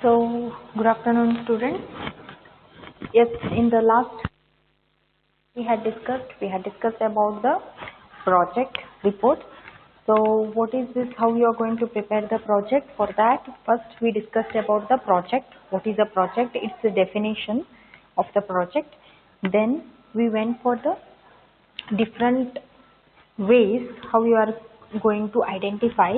So, good afternoon, students. Yes, in the last we had discussed about the project report. So, what is this? How you are going to prepare the project? For that, first we discussed about the project. What is a project? It's the definition of the project. Then we went for the different ways how you are going to identify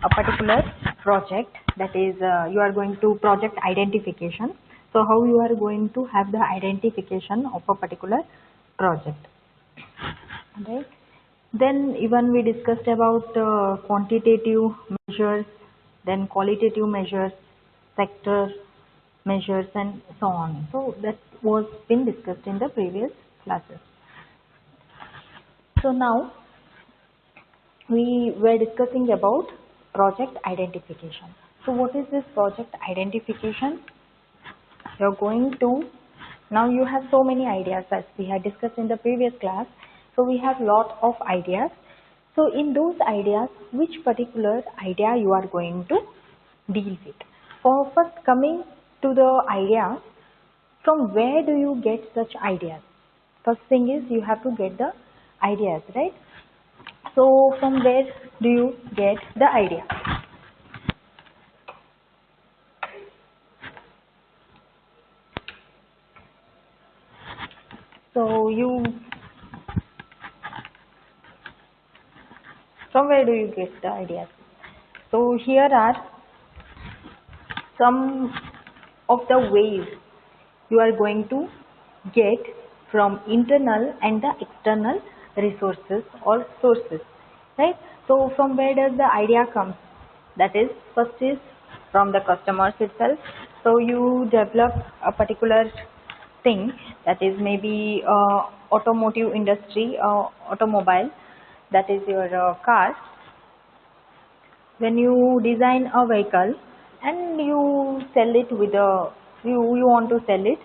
a particular project, that is you are going to project identification. So how you are going to have the identification of a particular project, right? Then even we discussed about quantitative measures, then qualitative measures, sector measures, and so on. So that was been discussed in the previous classes. So now we were discussing about project identification. So what is this project identification? You're going to, now you have so many ideas as we had discussed in the previous class. So we have lot of ideas. So in those ideas, which particular idea you are going to deal with? For first coming to the ideas, from where do you get such ideas? First thing is you have to get the ideas, right? So from where do you get the idea? So from where do you get the ideas? So here are some of the ways you are going to get from internal and the external resources or sources, right? So from where does the idea come? That is, first is from the customers itself. So you develop a particular thing, that is maybe automotive industry, automobile, that is your car. When you design a vehicle and you sell it with a, you want to sell it,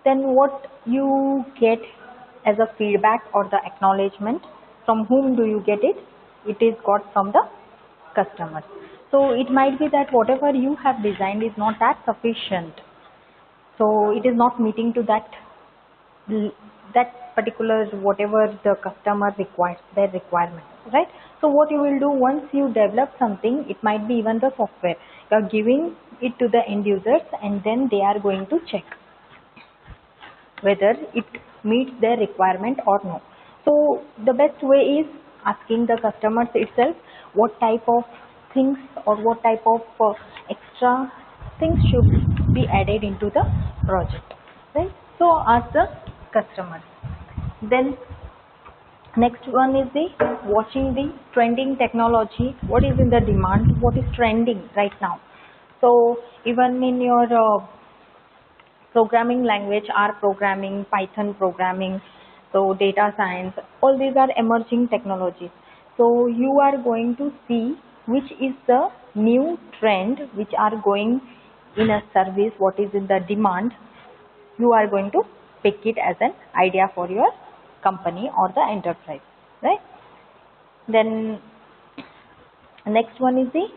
then what you get as a feedback or the acknowledgement, from whom do you get it? It is got from the customer. So it might be that whatever you have designed is not that sufficient, so it is not meeting to that particular whatever the customer requires, their requirement, right? So what you will do, once you develop something, it might be even the software, you are giving it to the end users and then they are going to check whether it meets their requirement or no. So the best way is asking the customers itself what type of things or what type of extra things should be added into the project, right? So ask the customers. Then next one is the watching the trending technology. What is in the demand? What is trending right now? So even in your programming language, R programming, Python programming, so data science, all these are emerging technologies. So you are going to see which is the new trend which are going in a service, what is in the demand. You are going to pick it as an idea for your company or the enterprise, right? Then next one is the,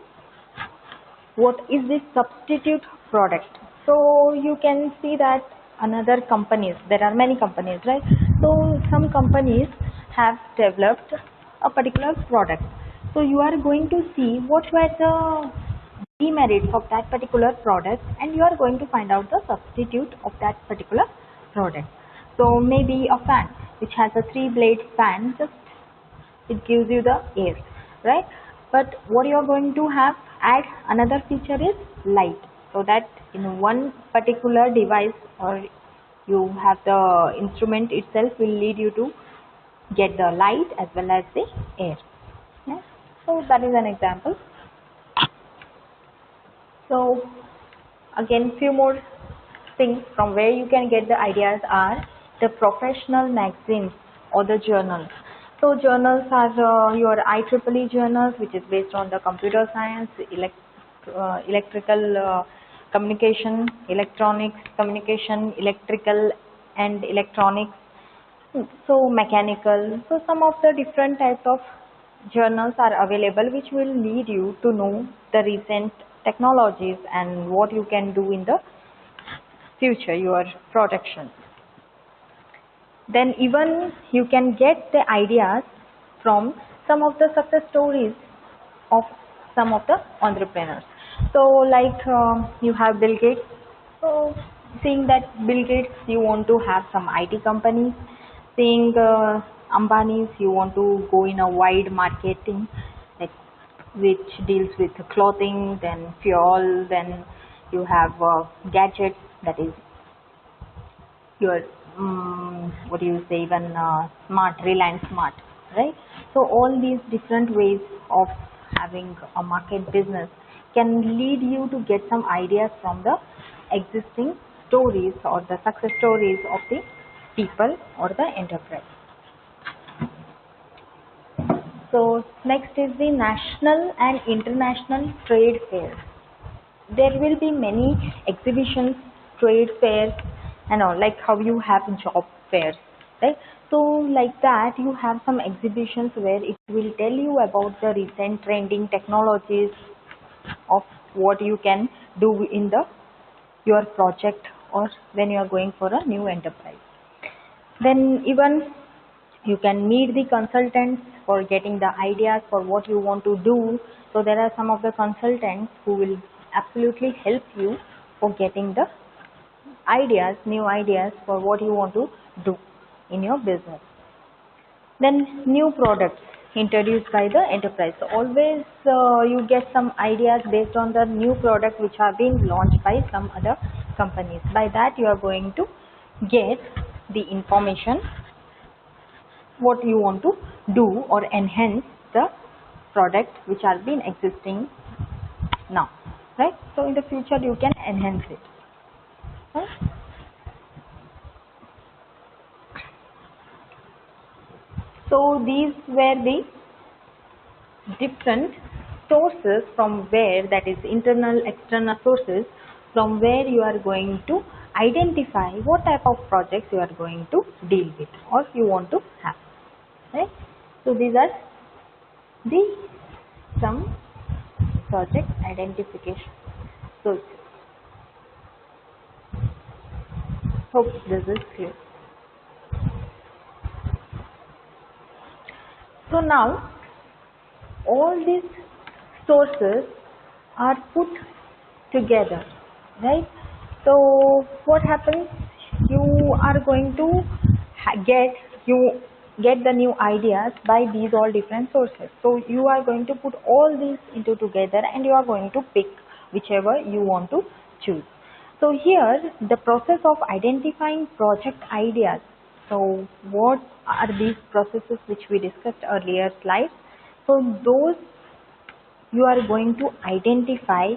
what is the substitute product? So you can see that another companies, there are many companies, right? So some companies have developed a particular product. So you are going to see what were the demerits of that particular product and you are going to find out the substitute of that particular product. So maybe a fan which has a 3-blade fan, just it gives you the air, right? But what you are going to have add another feature is light, so that in one particular device or you have the instrument itself will lead you to get the light as well as the air. Yeah? So that is an example. So again, few more things from where you can get the ideas are the professional magazines or the journals. So journals are your IEEE journals, which is based on the computer science, electrical communication, electronics communication, electrical and electronics, so mechanical. So some of the different types of journals are available which will lead you to know the recent technologies and what you can do in the future, your production. Then even you can get the ideas from some of the success stories of some of the entrepreneurs. So like you have Bill Gates. So seeing that Bill Gates, you want to have some IT companies. Seeing Ambani's, you want to go in a wide marketing, like which deals with clothing, then fuel, then you have gadgets, that is your what do you say, even smart, Reliance Smart, right? So all these different ways of having a market business can lead you to get some ideas from the existing stories or the success stories of the people or the enterprise. So next is the national and international trade fairs. There will be many exhibitions, trade fairs, and all, like how you have job fairs, right? So like that, you have some exhibitions where it will tell you about the recent trending technologies of what you can do in the your project or when you are going for a new enterprise. Then even you can meet the consultants for getting the ideas for what you want to do. So there are some of the consultants who will absolutely help you for getting the ideas, new ideas for what you want to do in your business. Then new products introduced by the enterprise. So always you get some ideas based on the new product which are being launched by some other companies. By that you are going to get the information what you want to do or enhance the product which are been existing now, right? So in the future you can enhance it, right? So these were the different sources from where, that is internal, external sources, from where you are going to identify what type of projects you are going to deal with or you want to have, right? So these are the some project identification sources. Hope this is clear. So now all these sources are put together, right? So what happens, you are going to get the new ideas by these all different sources. So you are going to put all these into together and you are going to pick whichever you want to choose. So here the process of identifying project ideas. So what are these processes which we discussed earlier slides? So those you are going to identify,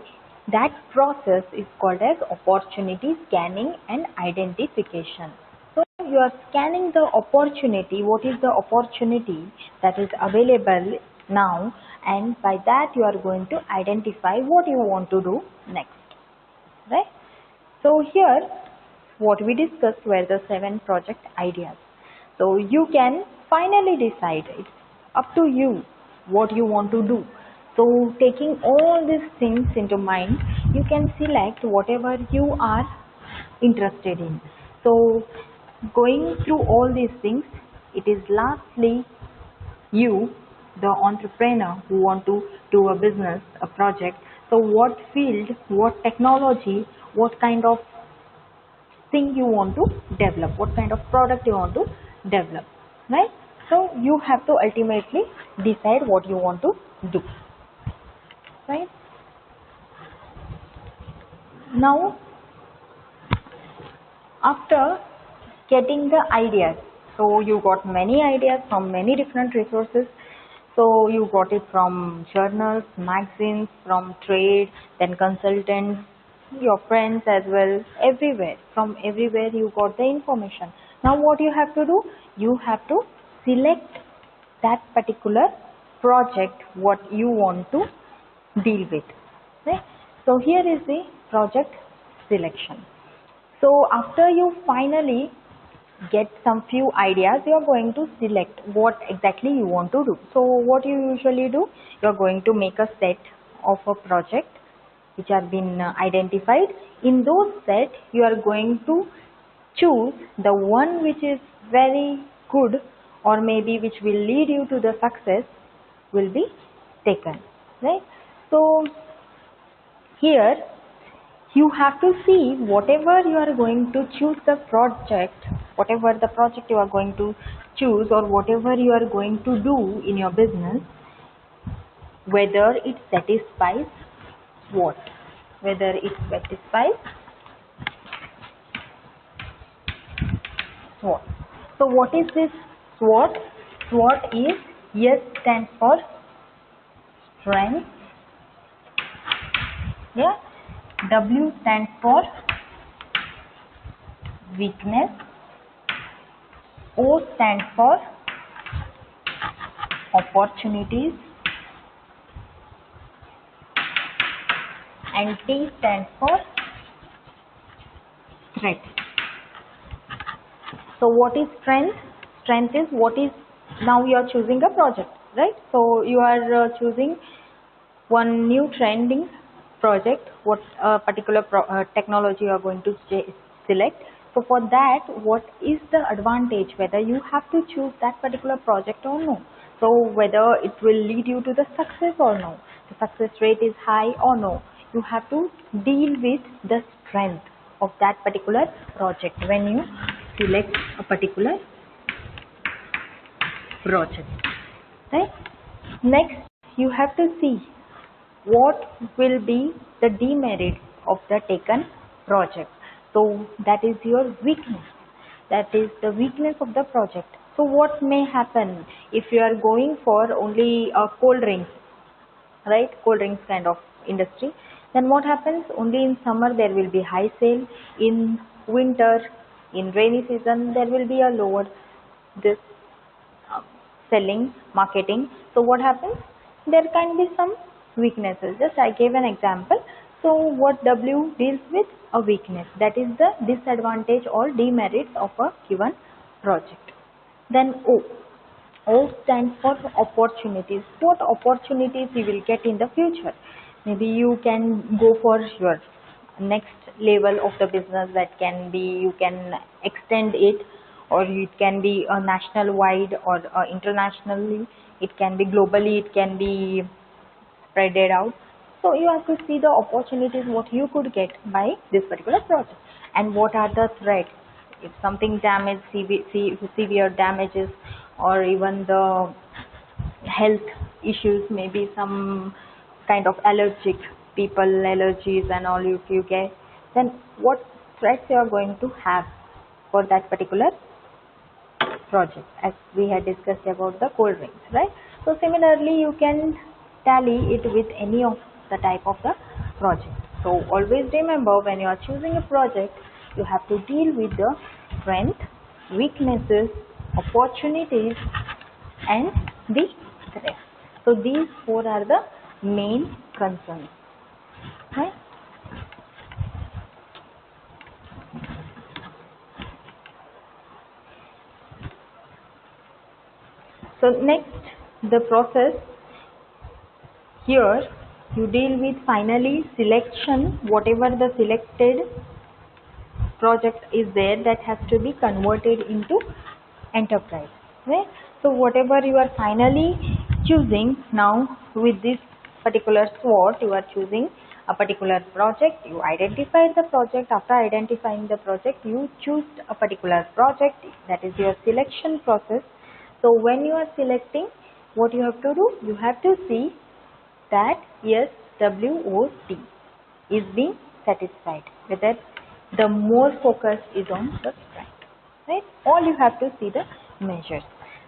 that process is called as opportunity scanning and identification. So you are scanning the opportunity, what is the opportunity that is available now, and by that you are going to identify what you want to do next, right? So here what we discussed were the 7 project ideas. So you can finally decide, it's up to you what you want to do. So taking all these things into mind, you can select whatever you are interested in. So going through all these things, it is lastly you, the entrepreneur who want to do a business, a project. So what field, what technology, what kind of thing you want to develop, what kind of product you want to develop, right? So you have to ultimately decide what you want to do, right? Now after getting the ideas, so you got many ideas from many different resources. So you got it from journals, magazines, from trade, then consultants, your friends as well, everywhere. From everywhere you got the information. Now what you have to do? You have to select that particular project what you want to deal with, right? So here is the project selection. So after you finally get some few ideas, you are going to select what exactly you want to do. So what you usually do, you are going to make a set of a project, which are been identified. In those set, you are going to choose the one which is very good, or maybe which will lead you to the success will be taken, right? So here you have to see whatever you are going to choose the project, whatever the project you are going to choose, or whatever you are going to do in your business, whether it satisfies what, whether it satisfies SWOT. So what is this SWOT? SWOT is, S stands for strength, yeah, W stands for weakness, O stands for opportunities, and T stands for threat. So what is strength? Strength is what is, now you are choosing a project, right? So you are choosing one new trending project, what particular technology you are going to select. So for that, what is the advantage, whether you have to choose that particular project or no? So whether it will lead you to the success or no, the success rate is high or no, you have to deal with the strength of that particular project when you select a particular project, right? Next, you have to see what will be the demerits of the taken project. So that is your weakness. That is the weakness of the project. So what may happen if you are going for only cold drinks, right? Cold drinks kind of industry. Then what happens? Only in summer there will be high sale. In winter, in rainy season, there will be a lower this selling, marketing. So what happens? There can be some weaknesses. Just I gave an example. So what W deals with? A weakness. That is the disadvantage or demerits of a given project. Then O. O stands for opportunities. What opportunities you will get in the future? Maybe you can go for your next level of the business. That can be, you can extend it, or it can be a national wide or internationally, it can be globally, it can be spread it out. So you have to see the opportunities what you could get by this particular project, and what are the threats. If something damage, severe damages, or even the health issues, maybe some kind of allergic, people allergies and all, if you get, then what threats you are going to have for that particular project, as we had discussed about the cold drinks, right? So similarly you can tally it with any of the type of the project. So always remember, when you are choosing a project, you have to deal with the strength, weaknesses, opportunities, and the threats. So these four are the main concerns, right? So next, the process here, you deal with finally selection. Whatever the selected project is there, that has to be converted into enterprise, right? So whatever you are finally choosing now with this particular SWOT, you are choosing a particular project. You identify the project. After identifying the project, you choose a particular project. That is your selection process. So when you are selecting, what you have to do, you have to see that yes, SWOT is being satisfied, whether the more focus is on the strength, right? All you have to see the measures.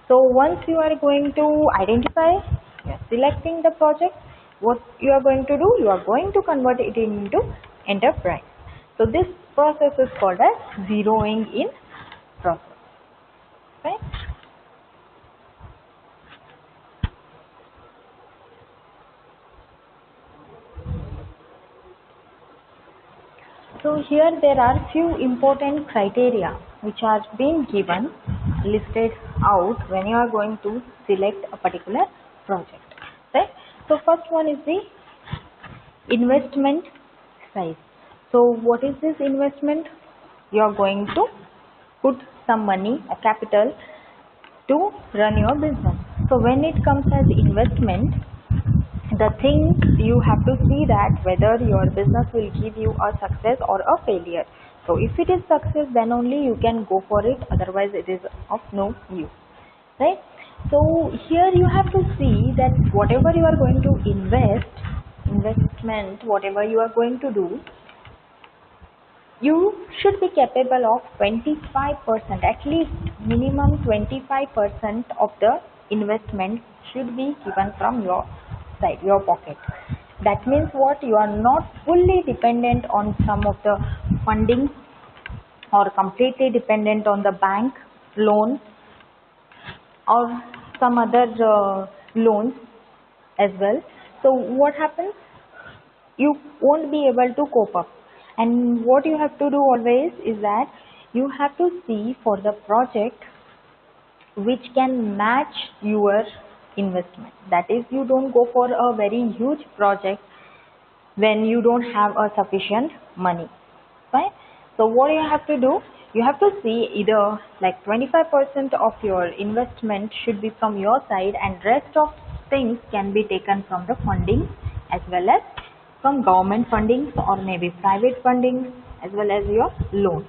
So once you are going to identify, you are selecting the project, what you are going to do, you are going to convert it into enterprise. So this process is called as zeroing in process, right? So here there are few important criteria which are being given, listed out when you are going to select a particular project, right? So first one is the investment size. So what is this investment? You are going to put some money or capital to run your business. So when it comes as investment, the thing you have to see that whether your business will give you a success or a failure. So if it is success, then only you can go for it, otherwise it is of no use, right? So here you have to see that whatever you are going to investment, whatever you are going to do, you should be capable of 25%, at least minimum 25% of the investment should be given from your side, your pocket. That means what? You are not fully dependent on some of the funding or completely dependent on the bank loan or some other loans as well. So what happens? You won't be able to cope up. And what you have to do always is that you have to see for the project which can match your investment. That is, you don't go for a very huge project when you don't have a sufficient money, right? So what you have to do, you have to see either like 25% of your investment should be from your side, and rest of things can be taken from the funding as well as from government fundings or maybe private funding as well as your loan,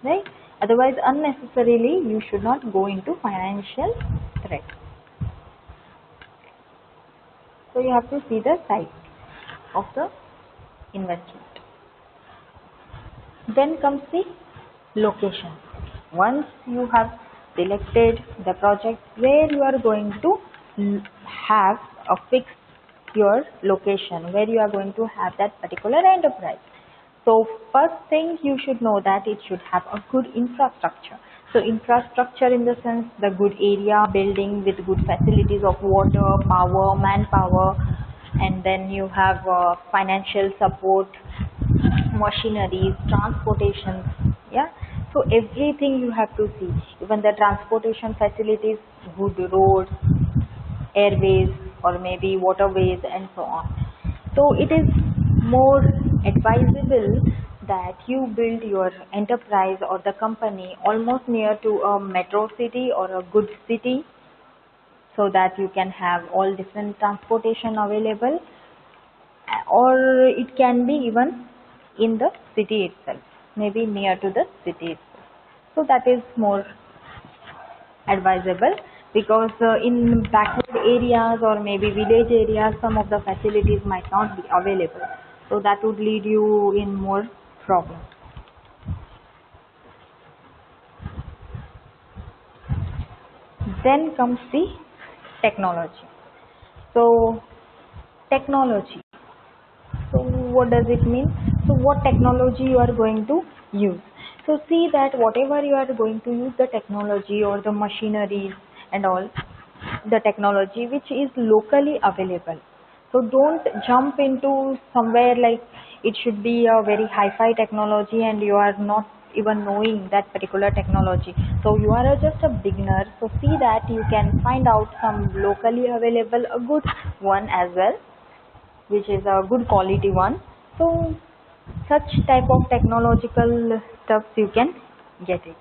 right? Otherwise unnecessarily you should not go into financial threat. So you have to see the size of the investment. Then comes the location. Once you have selected the project where you are going to have a fixed your location, where you are going to have that particular enterprise. So first thing you should know that it should have a good infrastructure. So infrastructure in the sense the good area, building with good facilities of water, power, manpower, and then you have financial support, machineries, transportation, yeah. So everything you have to see, even the transportation facilities, good roads, airways or maybe waterways and so on. So it is more advisable that you build your enterprise or the company almost near to a metro city or a good city, so that you can have all different transportation available, or it can be even in the city itself, maybe near to the city itself. So that is more advisable, because in backward areas or maybe village areas some of the facilities might not be available, so that would lead you in more problems. Then comes the technology. So technology, so what does it mean? So what technology you are going to use? So see that whatever you are going to use, the technology or the machineries and all, the technology which is locally available. So don't jump into somewhere like it should be a very hi-fi technology and you are not even knowing that particular technology. So you are just a beginner. So see that you can find out some locally available, a good one as well, which is a good quality one. So such type of technological stuff you can get it,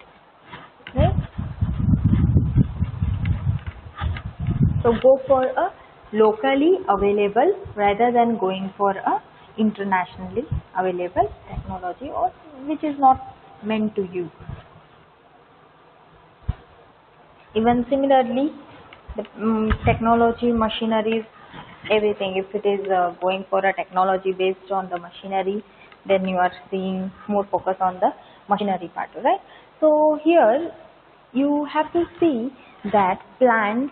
right? So go for a locally available rather than going for a internationally available technology or which is not meant to you. Even similarly, the technology, machineries, everything, if it is going for a technology based on the machinery, then you are seeing more focus on the machinery part, right? So here you have to see that plant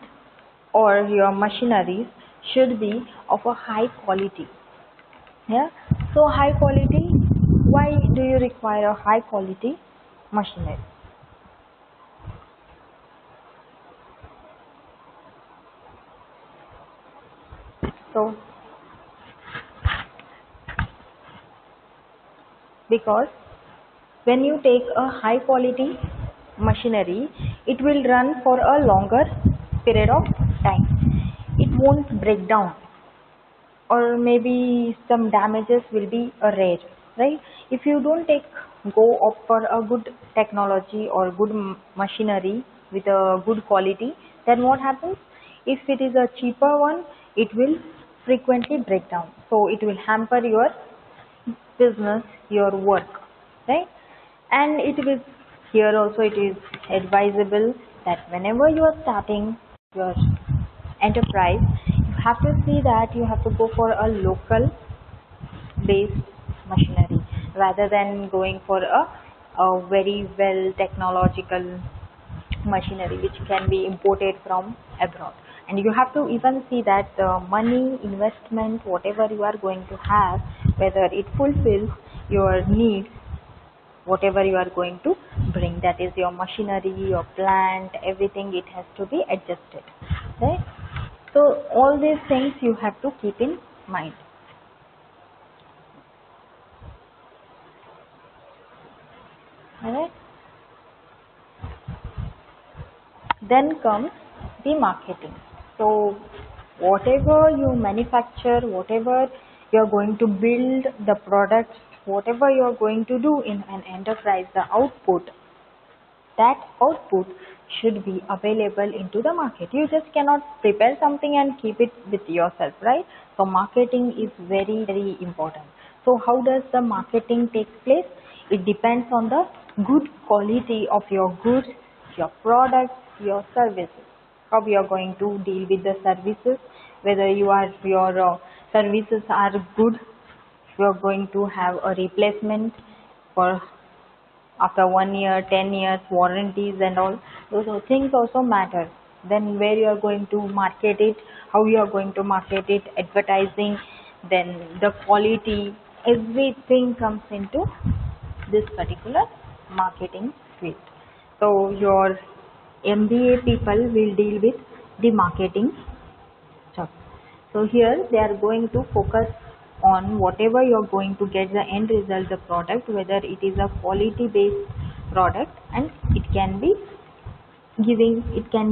or your machineries should be of a high quality. Yeah. So high quality, why do you require a high quality machinery? So because when you take a high quality machinery, it will run for a longer period of time. It won't break down, or maybe some damages will be rare. right? If you don't take go opt for a good technology or good machinery with a good quality, then what happens? If it is a cheaper one, it will frequently break down. So it will hamper your business, your work, right? And it is here also it is advisable that whenever you are starting your enterprise, you have to see that you have to go for a local based machinery rather than going for a very well technological machinery which can be imported from abroad. And you have to even see that the money investment whatever you are going to have, whether it fulfills your needs, whatever you are going to bring, that is your machinery, your plant, everything, it has to be adjusted, right? So all these things you have to keep in mind. All right. Then comes the marketing. So whatever you manufacture, whatever you are going to build, the products, whatever you are going to do in an enterprise, the output, that output should be available into the market. You just cannot prepare something and keep it with yourself, right? So marketing is very, very important. So how does the marketing take place? It depends on the good quality of your goods, your products, your services. How you are going to deal with the services, whether your services are good, you are going to have a replacement for after 1 year, 10 years, warranties and all, those things also matter. Then where you are going to market it, how you are going to market it, advertising, then the quality, everything comes into this particular marketing field. So your MBA people will deal with the marketing stuff. So here they are going to focus on whatever you are going to get the end result, the product, whether it is a quality based product and it can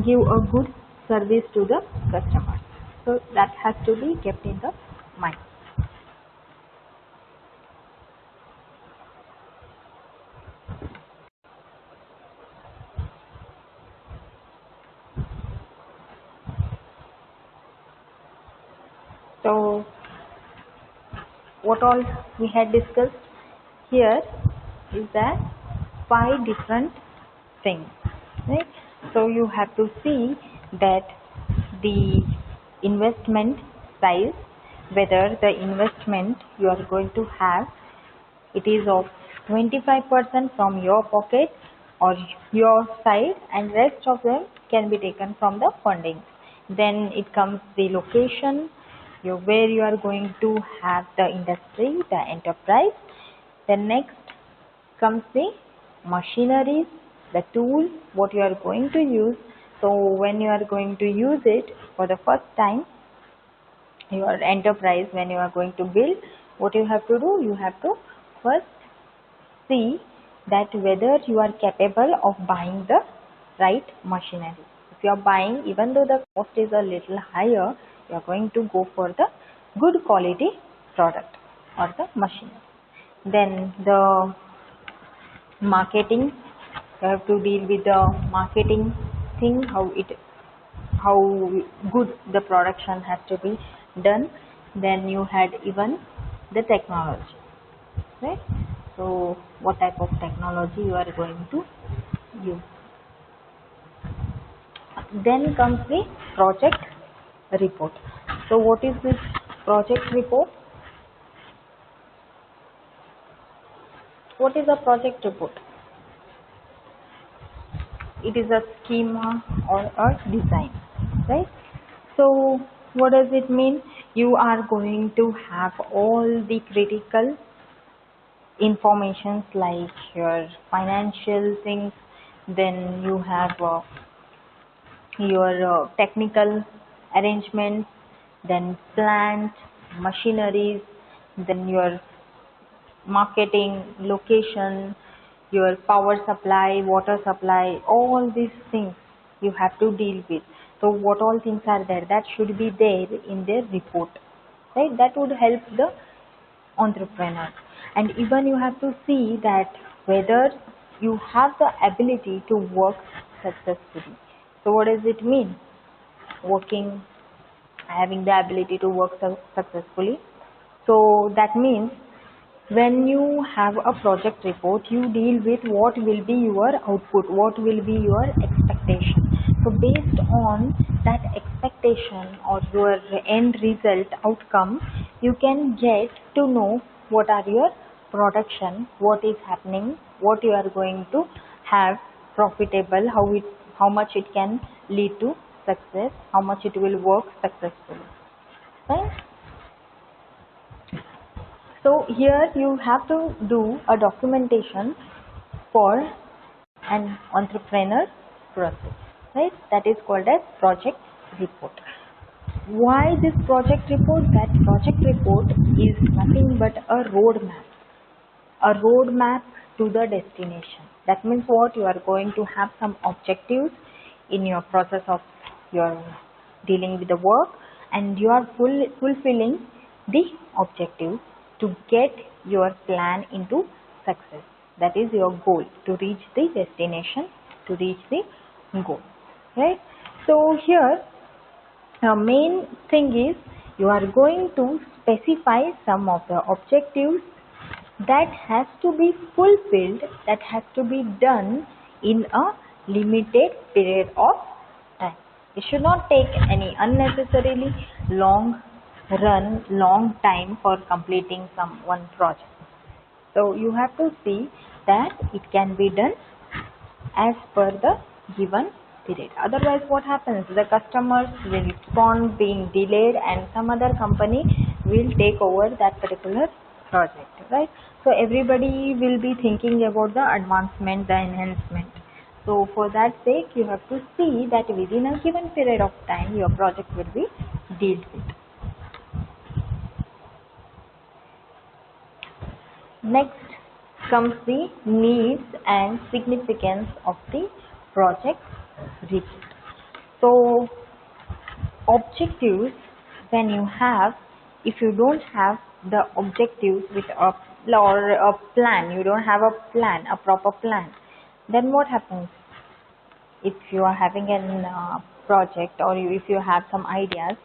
give a good service to the customer. So that has to be kept in the mind. So what all we had discussed here is that 5 different things, right? So you have to see that the investment size, whether the investment you are going to have, it is of 25% from your pocket or your side and rest of them can be taken from the funding. Then it comes the location, where you are going to have the industry, the enterprise. Then next comes the machineries, the tool, what you are going to use. So when you are going to use it for the first time, your enterprise, when you are going to build, what you have to do, you have to first see that whether you are capable of buying the right machinery. If you are buying, even though the cost is a little higher, you are going to go for the good quality product or the machinery. Then the marketing, you have to deal with the marketing thing, how good the production has to be done. Then you had even the technology, right? So what type of technology you are going to use. Then comes the project report. So what is this project report? What is a project report? It is a schema or a design, right? So what does it mean? You are going to have all the critical informations like your financial things, then you have your technical arrangements, then plant, machineries, then your marketing, location, your power supply, water supply, all these things you have to deal with. So what all things are there, that should be there in their report, right? That would help the entrepreneur. and even you have to see that whether you have the ability to work successfully. So what does it mean? Working, having the ability to work successfully. So that means when you have a project report, you deal with what will be your output, what will be your expectation. So based on that expectation or your end result outcome, you can get to know what are your production, what is happening, what you are going to have profitable, how much it can lead to success, how much it will work successfully. Right? So here you have to do a documentation for an entrepreneur process, right? That is called as project report. Why this project report? That project report is nothing but a roadmap to the destination. That means what? You are going to have some objectives in your process of your dealing with the work, and you are fulfilling the objective to get your plan into success. That is your goal, to reach the destination, to reach the goal, right? So here main thing is you are going to specify some of the objectives that has to be fulfilled, that has to be done in a limited period of time. It should not take any unnecessarily long time for completing one project. So you have to see that it can be done as per the given period. Otherwise what happens? The customers will keep on being delayed and some other company will take over that particular project, right? So everybody will be thinking about the advancement, the enhancement. So for that sake, you have to see that within a given period of time, your project will be dealt with. Next comes the needs and significance of the project report. So objectives, when you have, if you don't have the objectives with a plan, you don't have a plan, a proper plan, then what happens? If you are having an project, or if you have some ideas,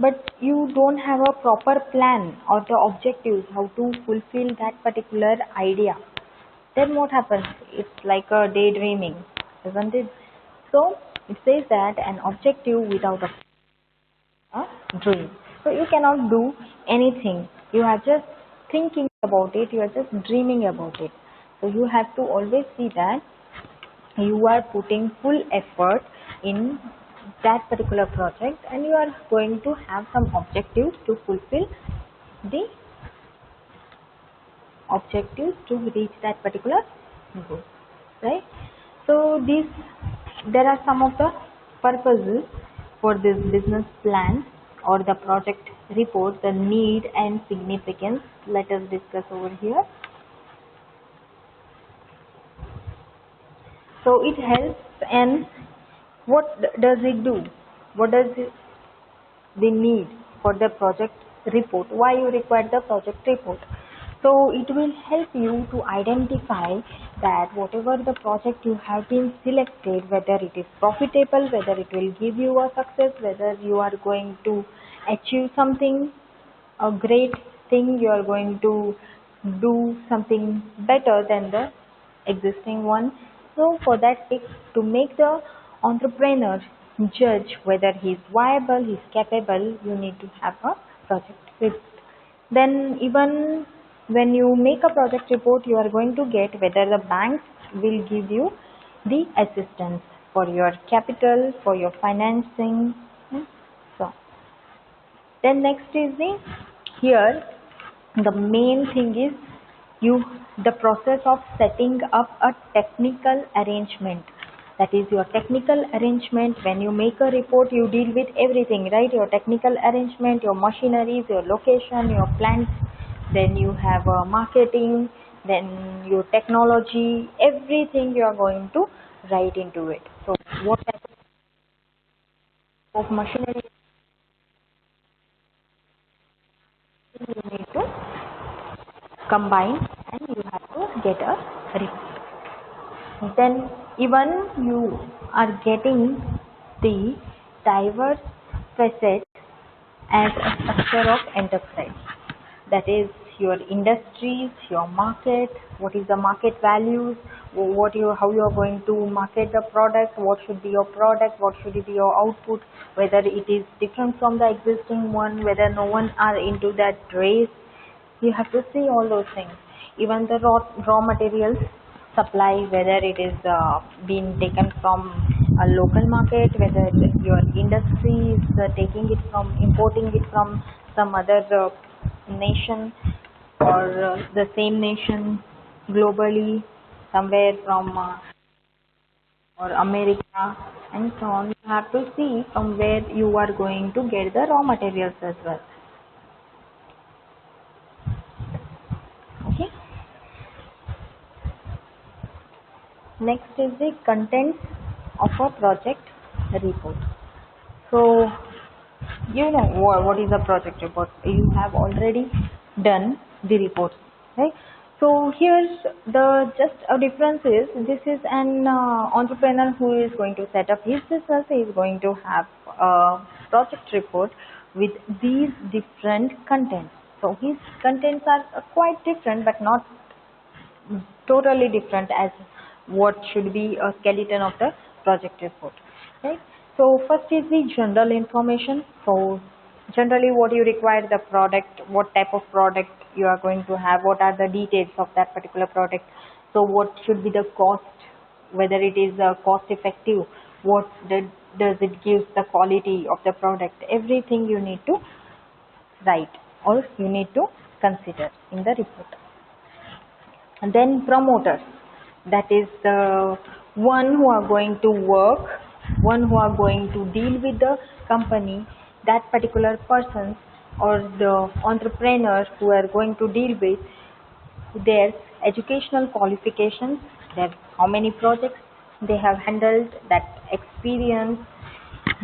but you don't have a proper plan or the objectives how to fulfill that particular idea, then what happens? It's like a daydreaming, isn't it? So it says that an objective without a dream. So you cannot do anything. You are just thinking about it, you are just dreaming about it. So you have to always see that you are putting full effort in that particular project, and you are going to have some objectives to fulfill the objectives to reach that particular goal, right? So there are some of the purposes for this business plan or the project report, the need and significance. Let us discuss over here. So it helps, and what does it do? What does the need for the project report? Why you require the project report? So it will help you to identify that whatever the project you have been selected, whether it is profitable, whether it will give you a success, whether you are going to achieve something, a great thing, you are going to do something better than the existing one. So for that, to make the entrepreneur judge whether he is viable, he is capable, you need to have a project report. Then even when you make a project report, you are going to get whether the banks will give you the assistance for your capital, for your financing. So then next is the main thing is the process of setting up a technical arrangement. That is your technical arrangement. When you make a report, you deal with everything, right? Your technical arrangement, your machineries, your location, your plants, then you have marketing, then your technology, everything you are going to write into it. So what type of machinery you need to combine get a report. Then even you are getting the diverse facets as a structure of enterprise. That is your industries, your market, what is the market values, how you are going to market the product, what should be your product, what should be your output, whether it is different from the existing one, whether no one are into that race. You have to see all those things. Even the raw materials supply, whether it is being taken from a local market, whether your industry is importing it from some other nation, or the same nation globally, somewhere from or America, and so on. You have to see from where you are going to get the raw materials as well. Okay. Next is the contents of a project report. So you know what is a project report. You have already done the report, right? So here's the just a difference is, this is an entrepreneur who is going to set up his business. He is going to have a project report with these different contents. So his contents are quite different, but not totally different as what should be a skeleton of the project report, right? So first is the general information. So generally what you require, the product, what type of product you are going to have, what are the details of that particular product. So what should be the cost, whether it is cost effective, does it give the quality of the product, everything you need to write or you need to consider in the report. And then promoters, that is the one who are going to work, one who are going to deal with the company, that particular person or the entrepreneur who are going to deal with, their educational qualifications, their how many projects they have handled, that experience,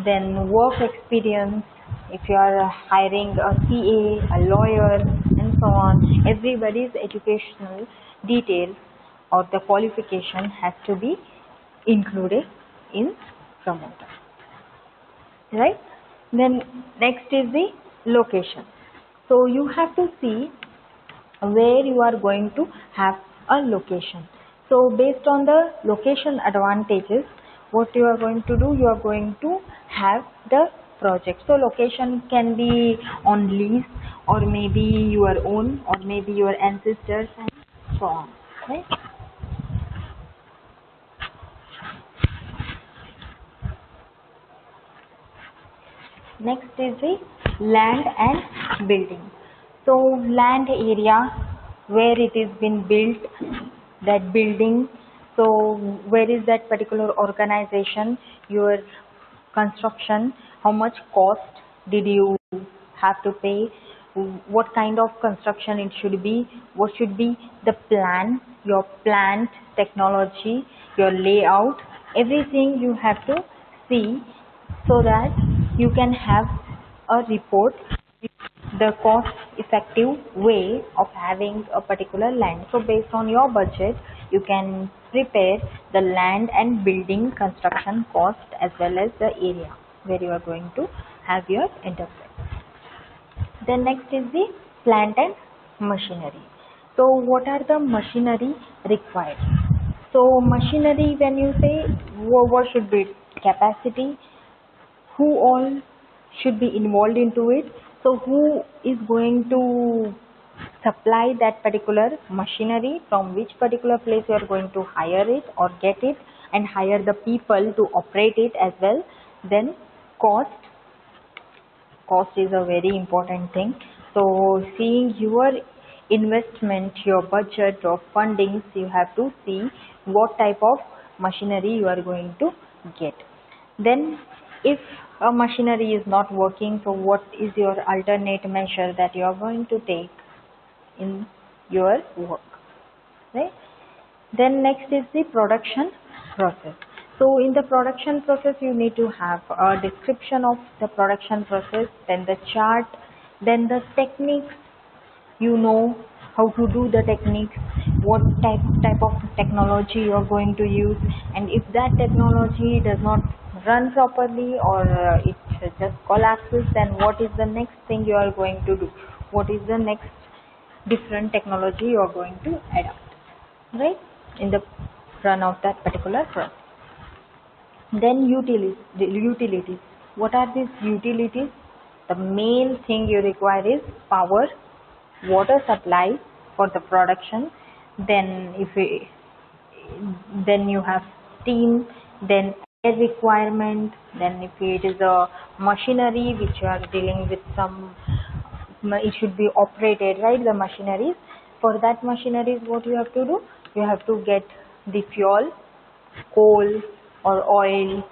then work experience, if you are hiring a CA, a lawyer, and so on, everybody's educational details or the qualification has to be included in promoter, right? Then next is the location. So you have to see where you are going to have a location. So based on the location advantages, what you are going to do, you are going to have the project. So location can be on lease, or maybe your own, or maybe your ancestors, and so on, right? Next is the land and building. So land area where it is been built, that building. So where is that particular organization, your construction, how much cost did you have to pay, what kind of construction it should be, what should be the plan, your plant technology, your layout, everything you have to see, so that you can have a report, the cost effective way of having a particular land. So based on your budget, you can prepare the land and building construction cost as well as the area where you are going to have your enterprise. Then next is the plant and machinery. So what are the machinery required? So machinery, when you say what should be capacity, who all should be involved into it, so who is going to supply that particular machinery, from which particular place you are going to hire it or get it, and hire the people to operate it as well. Then cost is a very important thing. So seeing your investment, your budget or fundings, you have to see what type of machinery you are going to get. Then if a machinery is not working, so what is your alternate measure that you are going to take in your work, right? Then next is the production process. So in the production process, you need to have a description of the production process, then the chart, then the techniques, you know how to do the techniques, what type of technology you are going to use, and if that technology does not run properly or it just collapses, then what is the next thing you are going to do, what is the next different technology you are going to adapt, right, in the run of that particular process. Then utilities. What are these utilities? The main thing you require is power, water supply for the production. Then then you have steam, then air requirement. Then if it is a machinery which you are dealing with some, it should be operated, right, the machineries. For that machineries, what you have to do? You have to get the fuel, coal or oil.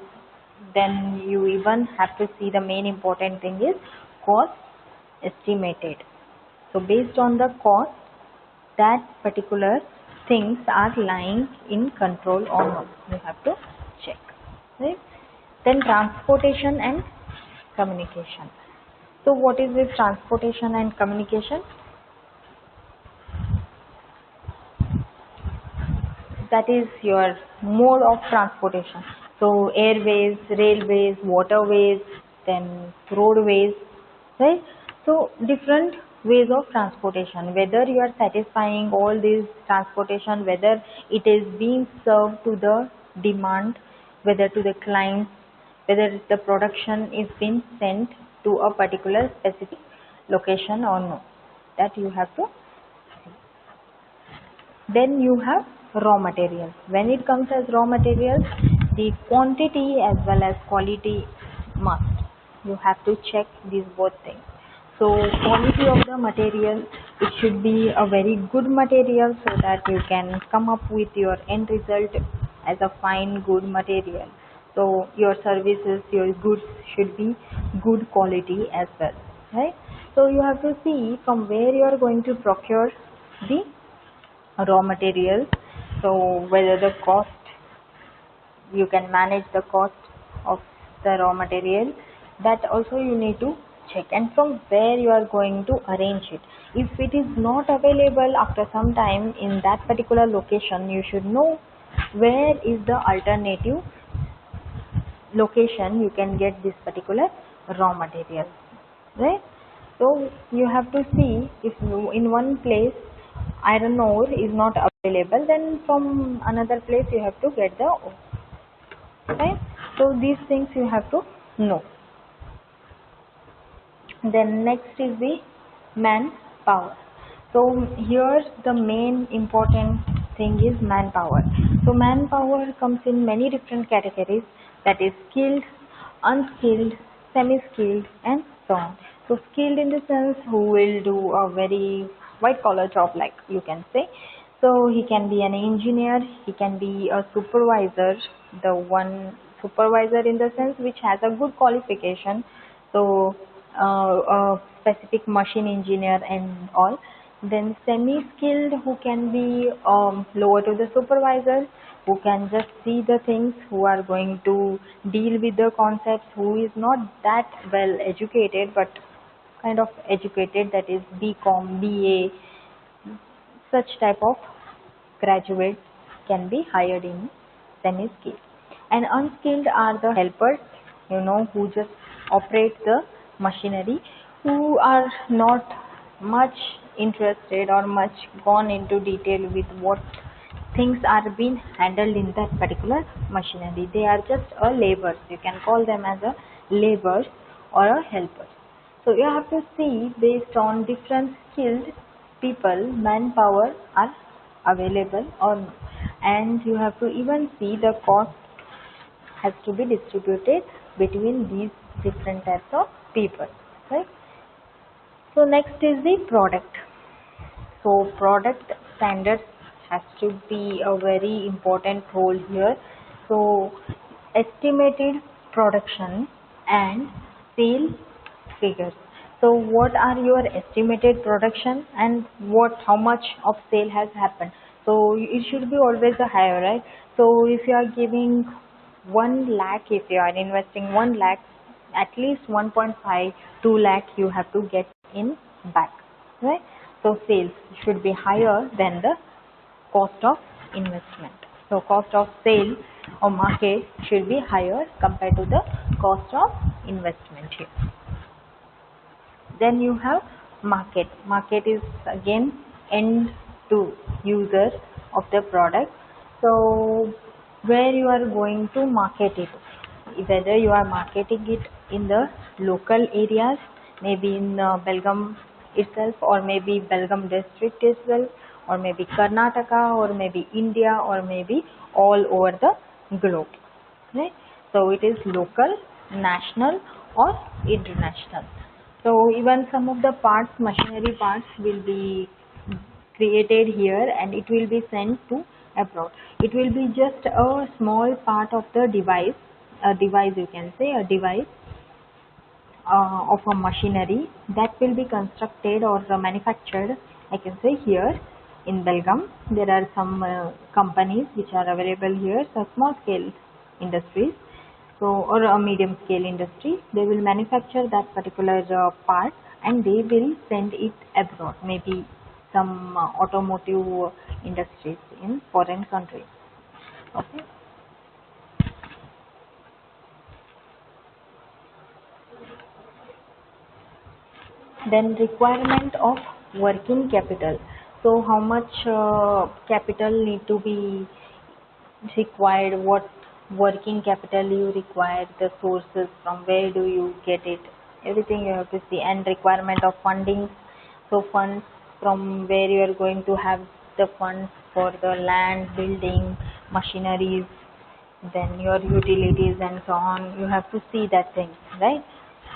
Then you even have to see the main important thing is cost estimated. So based on the cost, that particular things are lying in control or not, you have to check, right? Then transportation and communication. So what is this transportation and communication? That is your mode of transportation. So airways, railways, waterways, then roadways, right? So different ways of transportation, whether you are satisfying all these transportation, whether it is being served to the demand, whether to the clients, whether the production is being sent to a particular specific location or no, that you have to. Then you have raw materials. When it comes as raw materials, the quantity as well as quality must. You have to check these both things. So quality of the material, it should be a very good material so that you can come up with your end result as a fine good material. So your services, your goods should be good quality as well, right? So you have to see from where you are going to procure the raw materials. So whether the cost, you can manage the cost of the raw material, that also you need to check, and from where you are going to arrange it. If it is not available after some time in that particular location, you should know where is the alternative location you can get this particular raw material, right? So you have to see if in one place iron ore is not available, then from another place you have to get the ore, right? So these things you have to know. Then next is the manpower. So here the main important thing is manpower. So manpower comes in many different categories, that is skilled, unskilled, semi-skilled and so on. So skilled in the sense who will do a very white collar job, like you can say. So he can be an engineer, he can be a supervisor, the one supervisor in the sense which has a good qualification. So a specific machine engineer and all. Then semi-skilled, who can be lower to the supervisor, who can just see the things, who are going to deal with the concepts, who is not that well educated but kind of educated, that is BCom, BA, such type of graduates can be hired in semi-skilled. And unskilled are the helpers, who just operate the machinery, who are not much interested or much gone into detail with what things are being handled in that particular machinery. They are just a laborers. You can call them as a laborers or a helpers. So you have to see based on different skilled people, manpower are available or not. And you have to even see the cost has to be distributed between these different types of people, right? So next is the product. So product standards has to be a very important role here. So estimated production and sale figures. So what are your estimated production and how much of sale has happened? So it should be always a higher, right? So if you are giving 1 lakh, if you are investing 1 lakh, at least 1.5, 2 lakh you have to get in back, right? So sales should be higher than the cost of investment. So cost of sale or market should be higher compared to the cost of investment here. Then you have market. Market is again end to user of the product. So where you are going to market it, whether you are marketing it in the local areas, maybe in Belgaum itself, or maybe Belgaum district itself, or maybe Karnataka, or maybe India, or maybe all over the globe. Right? So it is local, national, or international. So even some of the parts, machinery parts will be created here and it will be sent to abroad. It will be just a small part of the device, a device you can say, a device of a machinery that will be constructed or manufactured, I can say here in Belgaum. There are some companies which are available here, so small scale industries, so or a medium scale industry. They will manufacture that particular part and they will send it abroad, maybe some automotive industries in foreign countries. Okay. Then requirement of working capital. So how much capital need to be required, what working capital you require, the sources, from where do you get it, everything you have to see, and requirement of funding. So funds, from where you are going to have the funds for the land, building, machineries, then your utilities and so on. You have to see that thing, right?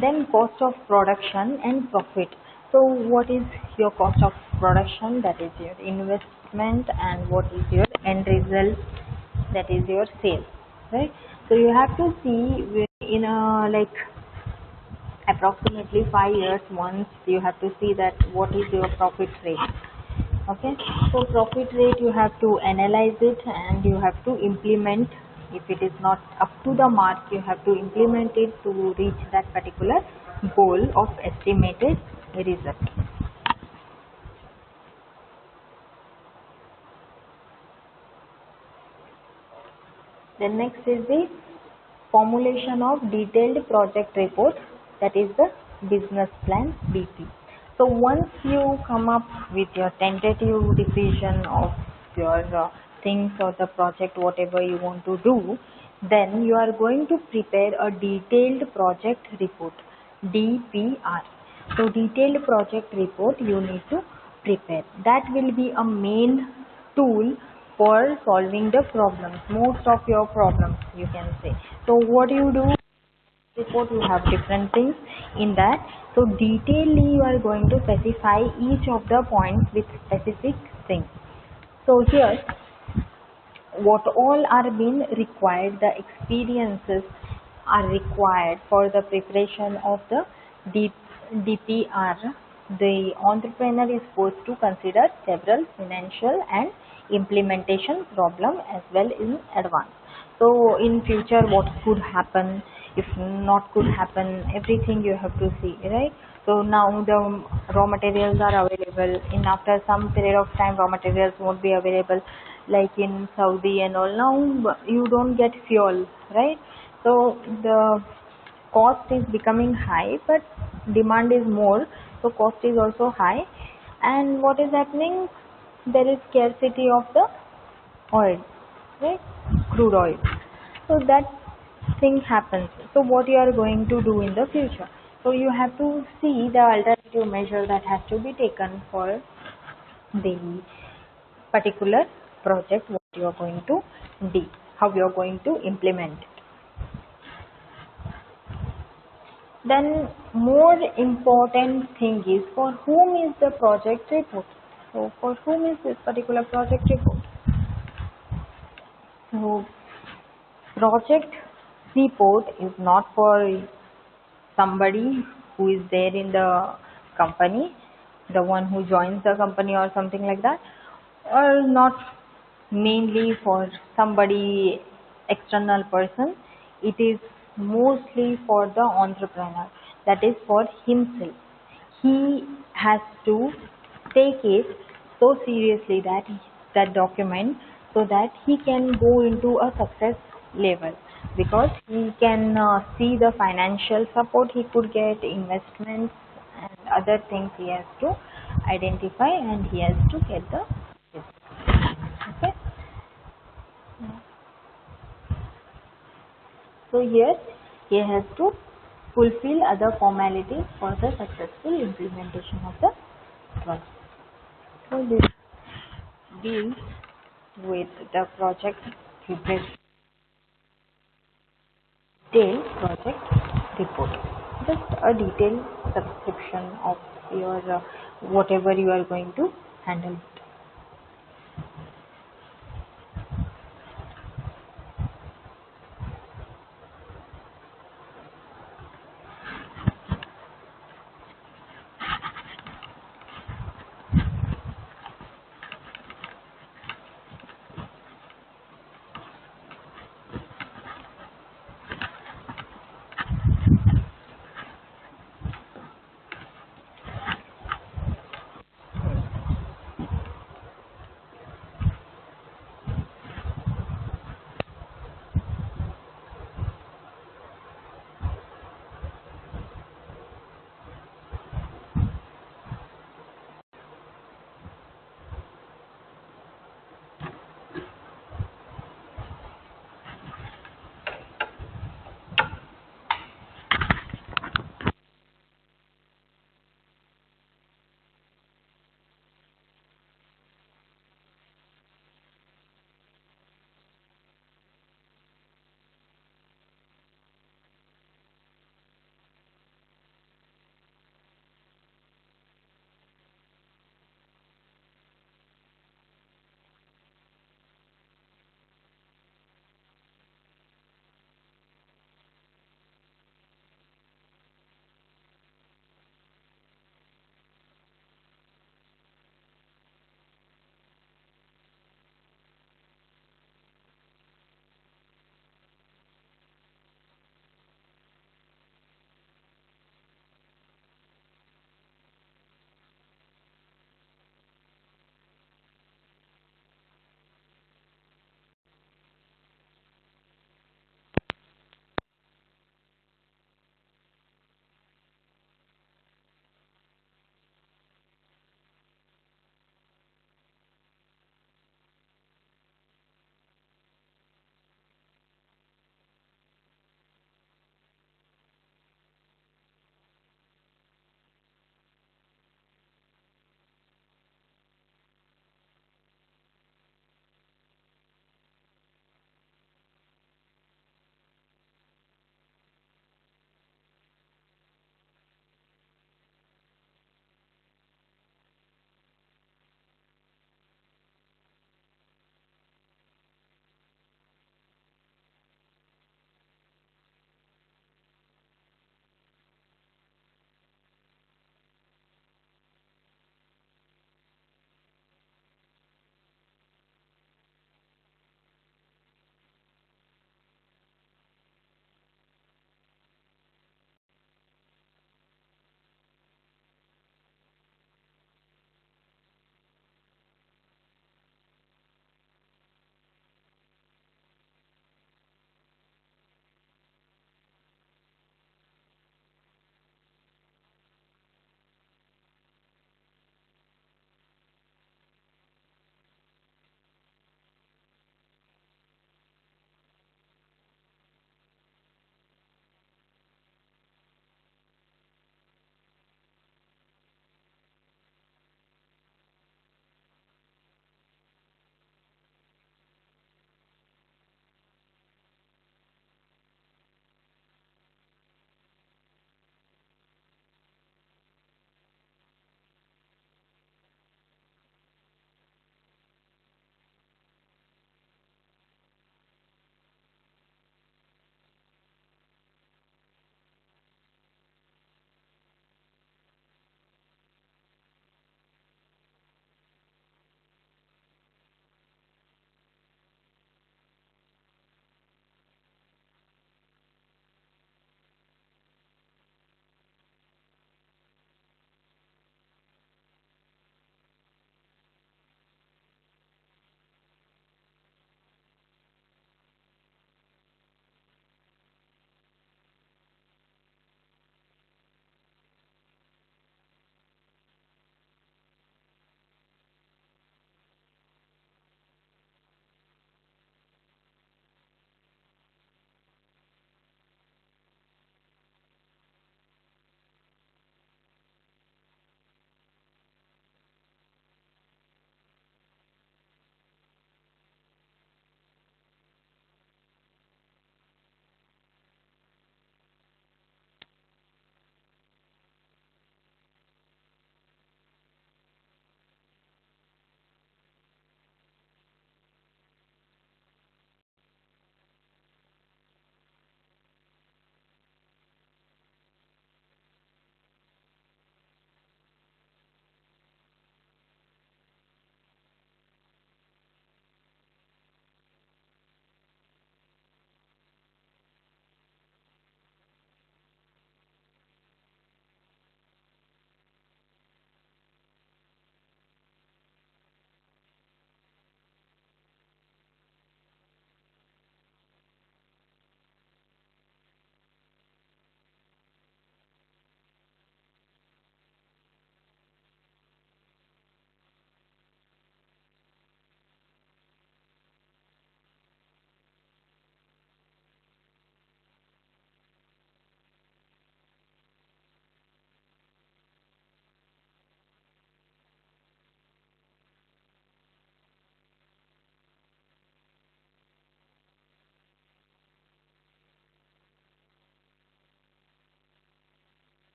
Then cost of production and profit. So what is your cost of production? That is your investment, and what is your end result? That is your sale, right? So you have to see in a like approximately 5 years once you have to see that what is your profit rate. Okay, so profit rate you have to analyze it and you have to implement. If it is not up to the mark, you have to implement it to reach that particular goal of estimated result. Then next is the formulation of detailed project report, that is the business plan BP. So once you come up with your tentative decision of your things or the project whatever you want to do, then you are going to prepare a detailed project report, DPR. So detailed project report you need to prepare. That will be a main tool for solving the problems, most of your problems you can say. So what you do, report you have different things in that. So detailedly you are going to specify each of the points with specific things. So here what all are being required, the experiences are required for the preparation of the DPR. The entrepreneur is supposed to consider several financial and implementation problem as well in advance. So in future what could happen, if not could happen, everything you have to see, right? So now the raw materials are available. In after some period of time, raw materials won't be available. Like in Saudi and all, now you don't get fuel, right? So the cost is becoming high, but demand is more, so cost is also high. And what is happening? There is scarcity of the oil, right? Crude oil. So that thing happens. So what you are going to do in the future? So you have to see the alternative measure that has to be taken for the particular project, what you are going to do, how you are going to implement it. Then more important thing is for whom is the project report. So for whom is this particular project report? So project report is not for somebody who is there in the company, the one who joins the company or something like that, or not mainly for somebody external person. It is mostly for the entrepreneur, that is for himself. He has to take it so seriously that that document so that he can go into a success level, because he can see the financial support he could get, investments and other things he has to identify, and he has to get the okay. So here he has to fulfill other formalities for the successful implementation of the project. So this deals with the project detailed project report. Just a detailed subscription of your whatever you are going to handle.